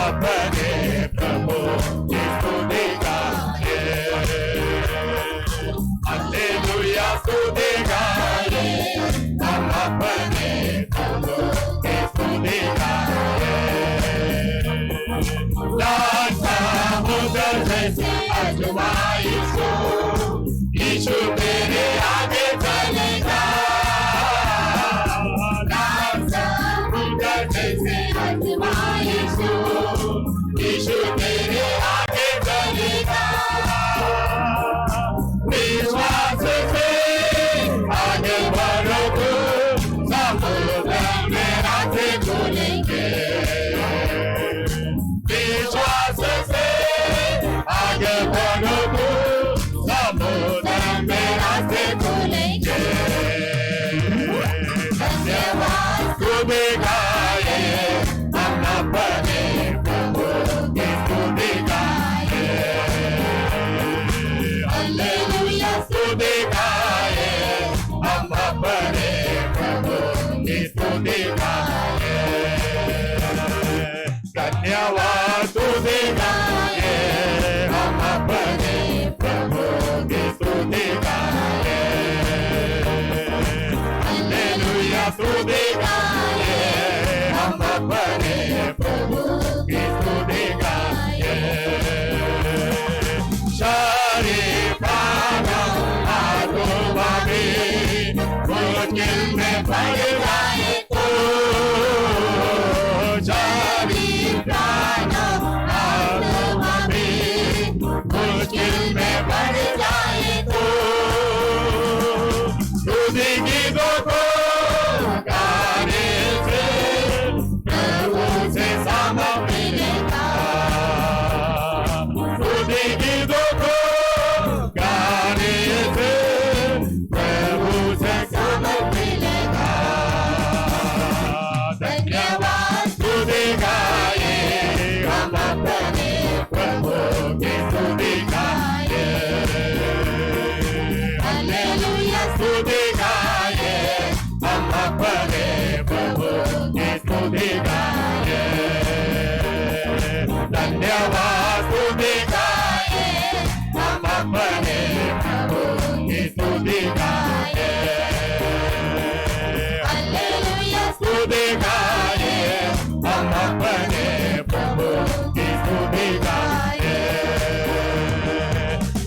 अपने प्रभु की स्तुति गाए, हालेलुया स्तुति गाए, हम अपने प्रभु की स्तुति गाए। लाल समुद्र जैसे आजमाइश को यीशु तेरे आगे चलेगा, लाल समुद्र जैसे आजमाइश को यीशु तेरे आगे चलेगा। विश्वास से आगे बढ़ो तो समुद्र में रास्ते खुलेंगे, विश्वास से आगे बढ़ो तो समुद्र में रास्ते खुलेंगे। धन्यवाद स्तुति गाए, हम अपने प्रभु की स्तुति गाए, हालेलुया स्तुति गाए, हम अपने प्रभु की स्तुति गाए। धन्यवाद स्तुति गाए, हम अपने प्रभु की स्तुति गाए, हालेलुया स्तुति गाए, हम अपने प्रभु की स्तुति गाए। शरीर प्राण आत्मा भी मुश्किल में पड़ जाए तो, शरीर प्राण आत्मा भी मुश्किल में पड़ जाए तो, स्तुति गीतों को गाने से प्रभु से सामर्थ मिलेगा, स्तुति गीतों को गाने से प्रभु से सामर्थ मिलेगा। धन्यवाद स्तुति गाए, हम अपने प्रभु की स्तुति गाए, हालेलुया स्तुति गाए, हम अपने प्रभु की स्तुति गाए। धन्यवाद स्तुति गाए, हम अपने प्रभु की स्तुति गाए, हालेलुया स्तुति गाए, हम अपने प्रभु की स्तुति गाए।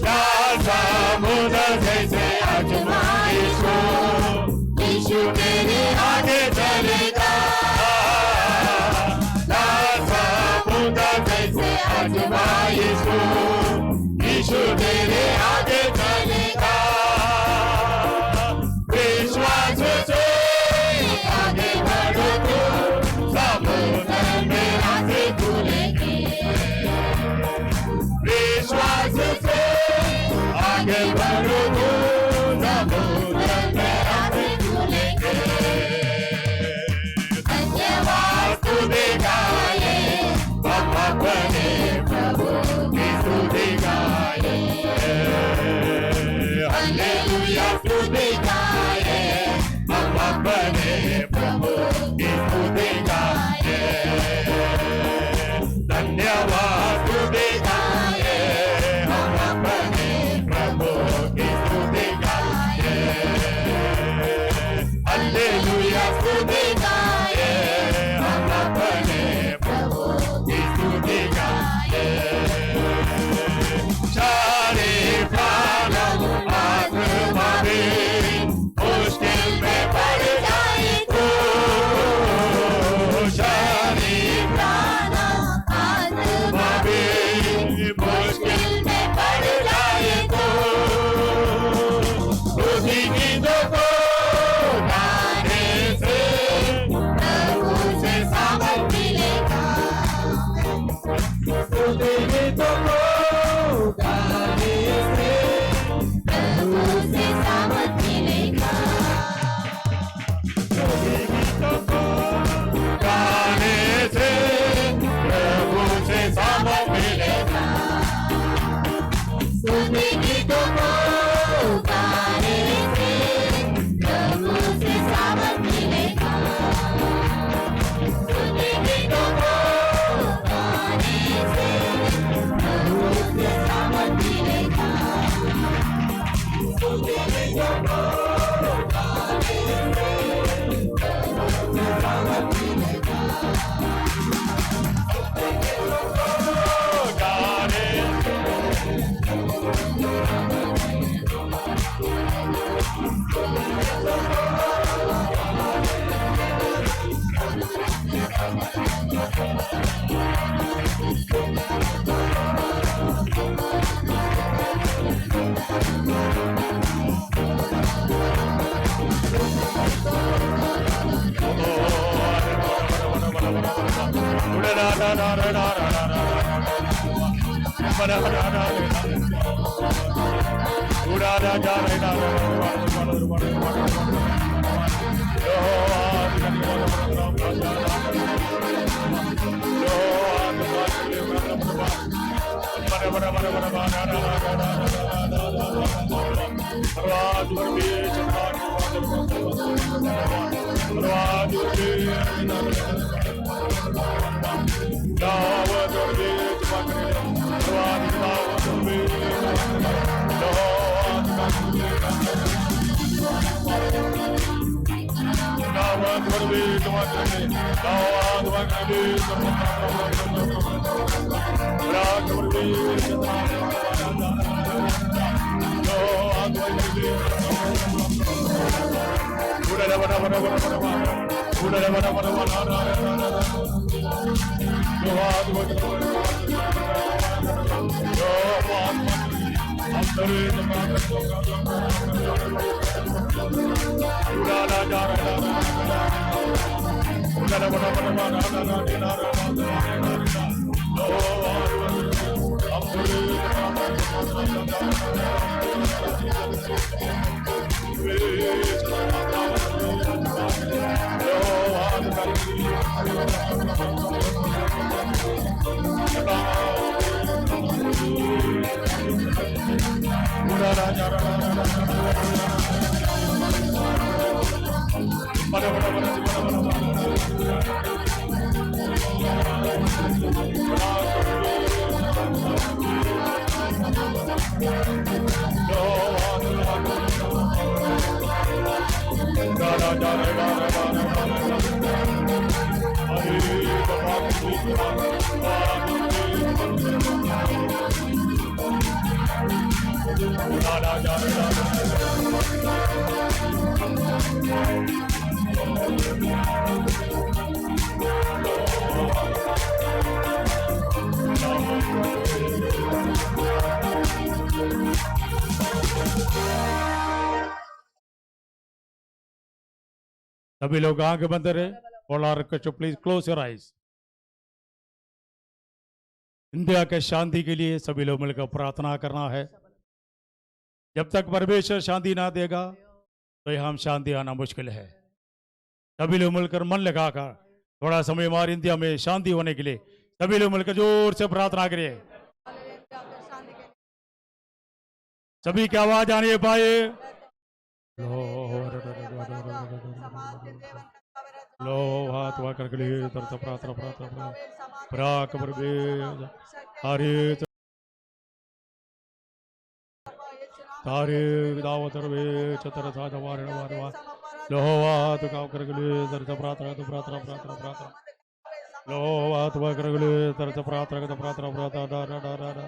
लाल समुद्र जैसे आजमाइश को यीशु तेरे आगे चलेगा, लाल समुद्र जैसे आजमाइश को यीशु तेरे आगे चलेगा। विश्वास से आगे बढ़ो तो समुद्र में रास्ते खुलेंगे, विश्वास से आगे बढ़ो तो समुद्र में रास्ते खुलेंगे। धन्यवाद स्तुति गाए, हम अपने प्रभु की स्तुति गाए, सभी लोग आंखें बंद रहे। All are requested, please close your eyes. India के शांति के लिए सभी लोग मिलकर प्रार्थना करना है। जब तक परमेश्वर शांति ना देगा तो यहाँ शांति आना मुश्किल है। सभी लोग मिलकर मन लगाकर थोड़ा समय हमारे इंडिया में शांति होने के लिए सभी लोग मिलकर जोर से प्रार्थना करिए। सभी की आवाज आने पाए। लो हाथ वाकर के लिए तरस प्रार्थना प्रार्थना प्राक बरबे हरे तारे दावत रवे चतर था दवार दवार दवार लो हाथ का कर के लिए तरस प्रार्थना तो प्रार्थना प्रार्थना प्रार्थना लो हाथ वाकर के लिए तरस प्रार्थना तो प्रार्थना प्रार्थना डा डा डा डा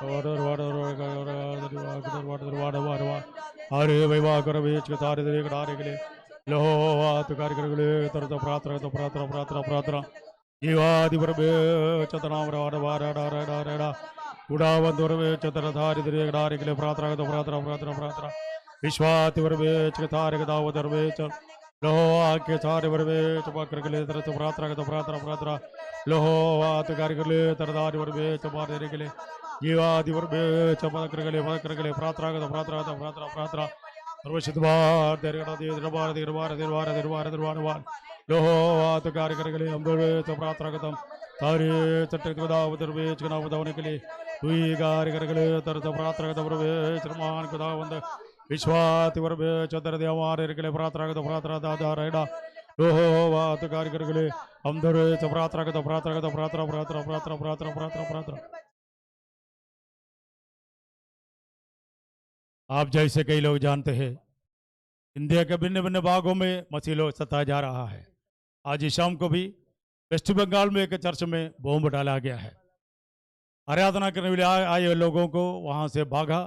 order हरे वैवाह कर बेच के तारे दे कटारे के लिए लो हाथ कर के लिए तरस प्रार्थना तो प्रार्थना प्रार्थना प्रार्थना जीवादि पर चतनाम राड वार डार डार डा उड़ावंदुर वे चतर धारि दे कटारे के लिए प्रार्थना तो प्रार्थना प्रार्थना प्रार्थना विश्वाति पर बेच के तारे के दावदर बेच लो आके सारे पर बेच पकड़ के लिए तरस प्रार्थना तो प्रार्थना प्रार्थना लो हाथ कर के लिए तरदारी पर बेच मार देने के लिए जीवादिवर चपकर प्रार्थना प्रार्थना प्रार्थना प्रार्थना सर्वशिद्वार देरगड़ा दे दरबार दरबार दरबार दरबार दरबार लोहो हाथ कार्य करके हम प्रार्थना करतम तारे चट्टे दाव दरवेच का नाम बताने के लिए तुई कार्य करके तरत प्रार्थना दरवेच रमान कदा वंद विश्वातिवर चतर देवार के लिए प्रार्थना दादा रेडा लोहो हाथ कार्य करके हम दरवेच प्रार्थना प्रार्थना प्रार्थना प्रार्थना प्रार्थना प्रार्थना प्रार्थना प्रार्थना आप जैसे कई लोग जानते हैं इंडिया के भिन्न भिन्न भागों में मसीह लोग सताया जा रहा है। आज शाम को भी वेस्ट बंगाल में एक चर्च में बॉम्ब डाला गया है। आराधना करने के लिए आए लोगों को वहां से भागा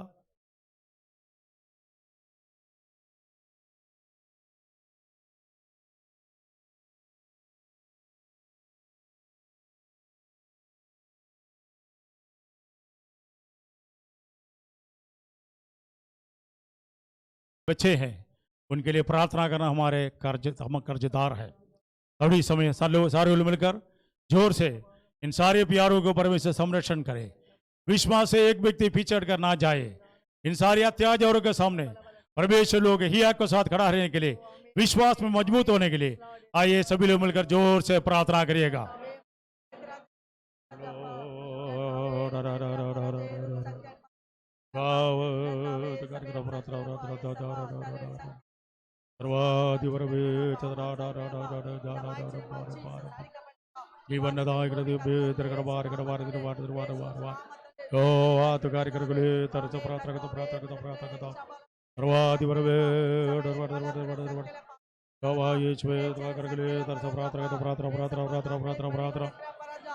बच्चे हैं, उनके लिए प्रार्थना करना हमारे हम कर्जदार है। अभी समय सारे लोग मिलकर जोर से इन सारे प्यारों को परमेश्वर संरक्षण करे, विश्वास से एक व्यक्ति पिछड़ कर ना जाए। इन सारे अत्याचारों के सामने परमेश्वर लोग हिया के साथ खड़ा रहने के लिए, विश्वास में मजबूत होने के लिए आइए सभी लोग मिलकर जोर से प्रार्थना करिएगा।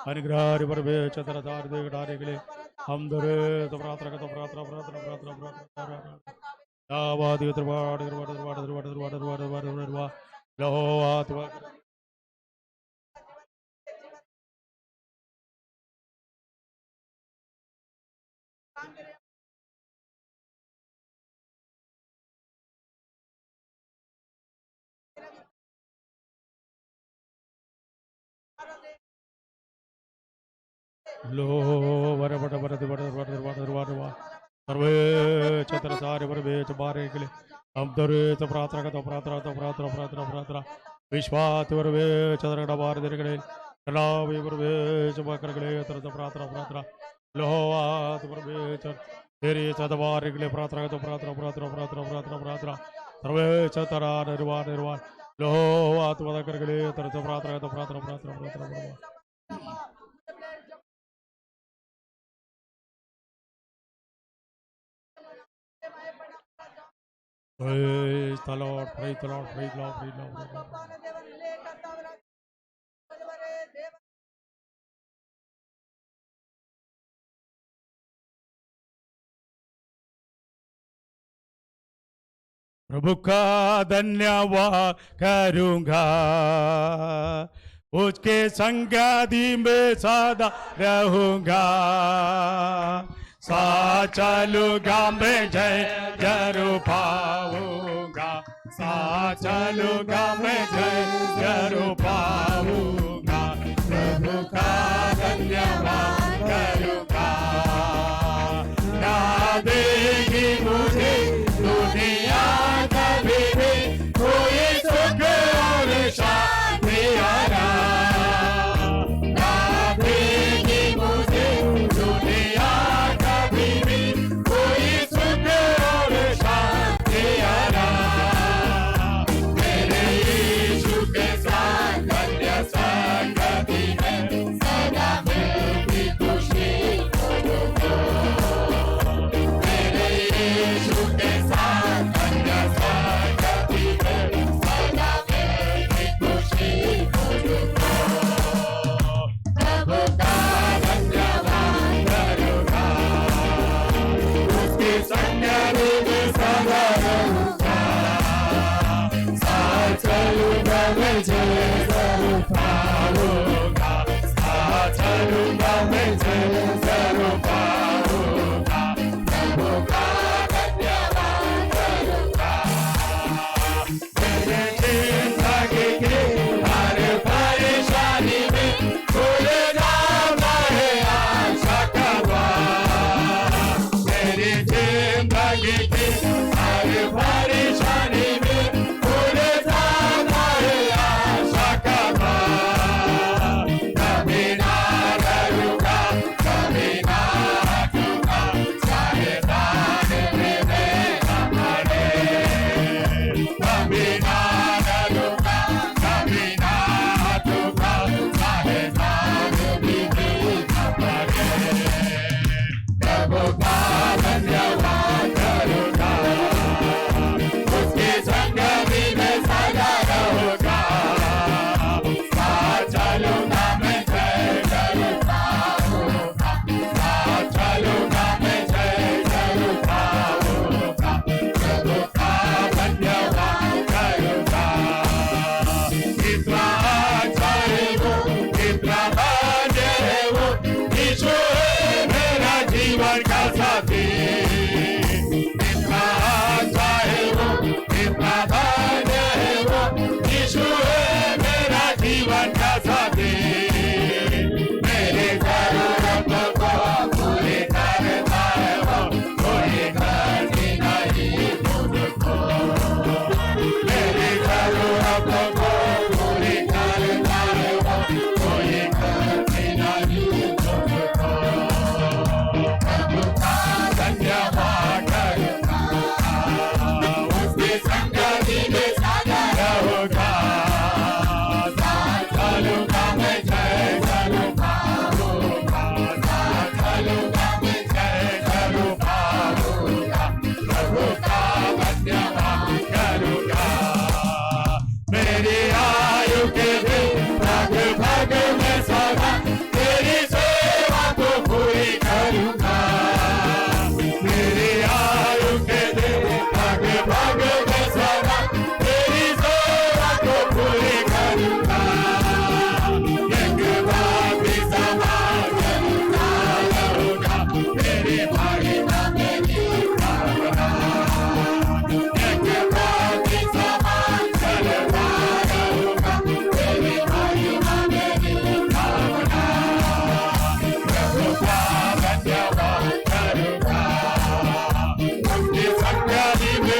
अनुग्रह पर बे चतर दार दे डारे के लिए हम दरे तो प्रार्थना तो प्रार्थना आवादी दरबार दरबार दरबार दरबार दरबार दरबार दरबार दरबार लहो आत्मा लो वर वर वर वर वर वर वर सर्वे चतर सारे वर बेच बारे के लिए हम दरे तो प्रार्थना तो प्रार्थना तो प्रार्थना प्रार्थना प्रार्थना विश्वास वर बे चतर का बार दे के लिए कला वे वर बेच बाकर के लिए तर तो प्रार्थना प्रार्थना लो आत वर बेच तेरे चतवार के लिए प्रार्थना तो प्रार्थना प्रार्थना प्रार्थना प्रार्थना प्रार्थना सर्वे चतरा निर्वाण निर्वाण लो आत वर कर के लिए तर तो प्रार्थना तो प्रार्थना प्रार्थना प्रार्थना Praise the Lord, praise the Lord, praise the Lord, praise the Lord, praise the Lord. प्रभु का धन्यवाद करूंगा, उसके संगति में सदा रहूंगा, साथ चलूंगा मैं जय जरूर पाऊंगा, साथ चलूंगा मैं जय जरूर पाऊंगा, प्रभु का धन्यवाद करूंगा, ना देगी मुझे दुनिया कभी भी कोई सुख और शांति आरा, ना देगी मुझे दुनिया कभी भी कोई सुख और शांति आरा, मेरे यीशु के साथ धन्य संगति में सदा मिलती खुशी मुझको, मेरे यीशु के साथ धन्य संगति में सदा मिलती खुशी मुझको, प्रभु का धन्यवाद करूंगा, उसकी संगति में सदा रहूंगा, साथ चलूंगा मैं जय जरूर पाऊंगा, साथ चलूंगा मैं जय जरूर पाऊंगा, प्रभु का धन्यवाद करूंगा, मेरे जिंदगी की हर परेशानी में खुलेगा मैं आशा करवा, मेरी जिंदगी की हर परेशानी में खुलेगा मैं आशा करवा, कभी ना डरूंगा, भाई